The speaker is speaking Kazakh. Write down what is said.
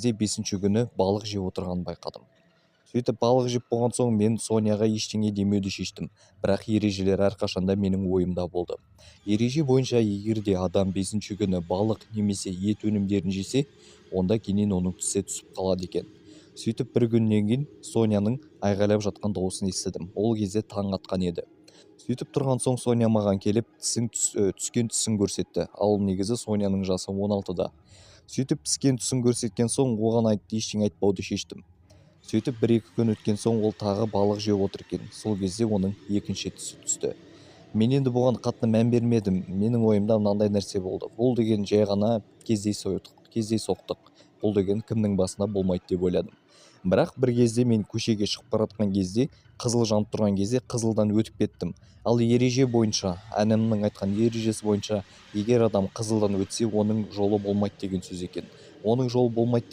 кезде 5-ші күні балық жеп отырғанын байқадым. Сөйтіп балық жеп болған соң мен Соняға ештеңе демеуді шештім, бірақ ережелер әрқашанда менің ойымда болды. Ереже бойынша егер де адам 5-ші күні балық немесе ет өнімдерін жесе, онда кейіннен оның тісі түсіп қалады екен. Сөйтіп бір күннен кейін Соняның айғайлап жатқан дауысын естідім. Ол кезде таң атқан еді. Сөйтіп тұрған соң Соня маған келіп түскен тісін көрсетті. Ал негізі Соняның жасы 16-да. Сөйтіп піскен тісін көрсеткен соң оған ештеңе айтпауды шештім. Сөйтіп 1-2 күн өткен соң ол тағы балық жеп отыр екен. Сол кезде оның екінші тісі түсті. Мен енді бұған қатты мән бермедім. Менің ойымда мынандай нәрсе болды. Бұл деген жай ғана кездейсоқтық. Бұл деген кімнің басына болмайды деп ойладым. Бірақ бір кезде мен көшеге шығып бара жатқан кезде, қызыл жанып тұрған кезде қызылдан өтіп кеттім. Ал ереже бойынша, әнімнің айтқан ережесі бойынша, егер адам қызылдан өтсе, оның жолы болмайды деген сөз екен. Оның жолы болмайды